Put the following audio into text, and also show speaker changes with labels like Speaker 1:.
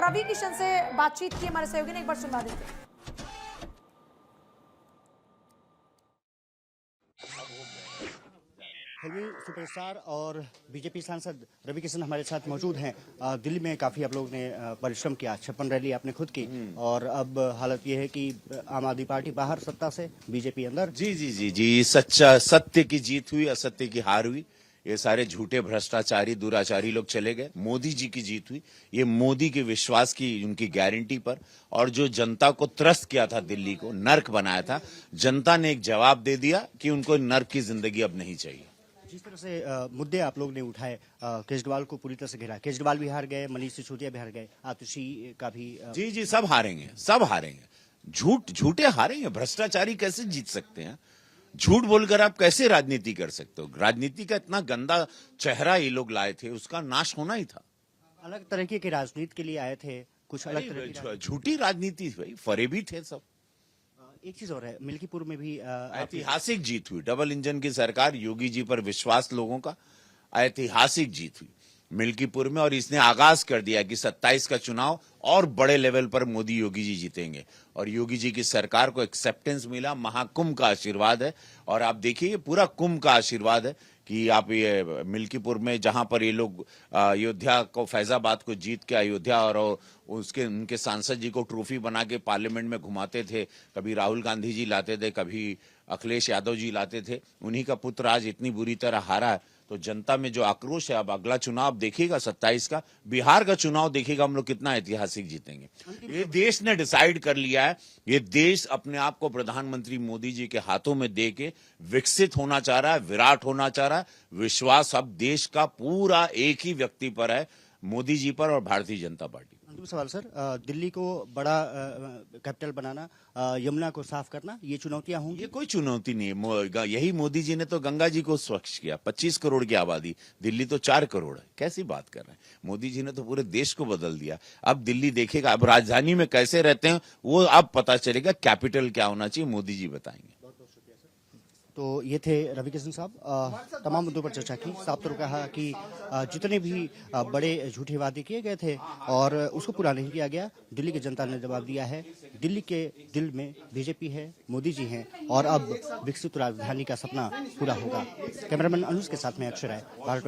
Speaker 1: रवि किशन से बातचीत की हमारे सहयोगी ने, एक बार सुनवा देते हैं।
Speaker 2: फिल्मी सुपरस्टार और बीजेपी सांसद रवि किशन हमारे साथ मौजूद हैं। दिल्ली में काफी आप लोग ने परिश्रम किया, 56 रैली आपने खुद की, और अब हालत ये है कि आम आदमी पार्टी बाहर, सत्ता से बीजेपी अंदर।
Speaker 3: जी जी जी जी, सच्चा सत्य की जीत हुई, असत्य की हार हुई। ये सारे झूठे भ्रष्टाचारी दुराचारी लोग चले गए, मोदी जी की जीत हुई। ये मोदी के विश्वास की, उनकी गारंटी पर, और जो जनता को त्रस्त किया था, दिल्ली को नर्क बनाया था, जनता ने एक जवाब दे दिया कि उनको नर्क की जिंदगी अब नहीं चाहिए।
Speaker 2: जिस तरह से मुद्दे आप लोग ने उठाए, केजरीवाल को पूरी तरह से घेरा, केजरीवाल भी हार गए, मनीष सिसोदिया भी हार गए, आतिशी का भी
Speaker 3: जी जी, सब हारेंगे, सब हारेंगे। झूठे हारेंगे। भ्रष्टाचारी कैसे जीत सकते हैं? झूठ बोलकर आप कैसे राजनीति कर सकते हो? राजनीति का इतना गंदा चेहरा ये लोग लाए थे, उसका नाश होना ही था।
Speaker 2: अलग तरीके के राजनीति के लिए आए थे, कुछ अलग तरह की
Speaker 3: झूठी राजनीति, भाई फरेबी थे सब।
Speaker 2: एक चीज और है, मिल्कीपुर में भी
Speaker 3: ऐतिहासिक जीत हुई। डबल इंजन की सरकार, योगी जी पर विश्वास लोगों का, ऐतिहासिक जीत हुई मिल्कीपुर में। और इसने आगाज कर दिया कि 27 का चुनाव और बड़े लेवल पर मोदी योगी जी जीतेंगे, और योगी जी की सरकार को एक्सेप्टेंस मिला। महाकुंभ का आशीर्वाद है, और आप देखिए पूरा कुंभ का आशीर्वाद है कि आप ये मिल्कीपुर में, जहां पर ये लोग अयोध्या को, फैजाबाद को जीत के अयोध्या और उसके उनके सांसद जी को ट्रॉफी बना के पार्लियामेंट में घुमाते थे, कभी राहुल गांधी जी लाते थे, कभी अखिलेश यादव जी लाते थे, उन्हीं का पुत्र आज इतनी बुरी तरह हारा है। तो जनता में जो आक्रोश है, अब अगला चुनाव देखिएगा 27 का, बिहार का चुनाव देखिएगा हम लोग कितना ऐतिहासिक जीतेंगे। ये देश ने डिसाइड कर लिया है, ये देश अपने आप को प्रधानमंत्री मोदी जी के हाथों में दे के विकसित होना चाह रहा है, विराट होना चाह रहा है। विश्वास अब देश का पूरा एक ही व्यक्ति पर है, मोदी जी पर और भारतीय जनता पार्टी।
Speaker 2: अंतिम सवाल सर, दिल्ली को बड़ा कैपिटल बनाना, यमुना को साफ करना, ये चुनौतियां होंगी?
Speaker 3: ये कोई चुनौती नहीं है। यही मोदी जी ने तो गंगा जी को स्वच्छ किया। 25 करोड़ की आबादी, दिल्ली तो 4 करोड़ है। कैसी बात कर रहे हैं? मोदी जी ने तो पूरे देश को बदल दिया। अब दिल्ली देखेगा, अब राजधानी में कैसे रहते हैं वो अब पता चलेगा। कैपिटल क्या होना चाहिए, मोदी जी बताएंगे।
Speaker 2: तो ये थे रवि किशन साहब, तमाम मुद्दों पर चर्चा की। साफ तौर पर कहा कि जितने भी बड़े झूठे वादे किए गए थे और उसको पूरा नहीं किया गया, दिल्ली की जनता ने जवाब दिया है। दिल्ली के दिल में बीजेपी है, मोदी जी हैं, और अब विकसित राजधानी का सपना पूरा होगा। कैमरामैन अनुज के साथ में अक्षर है, भारत।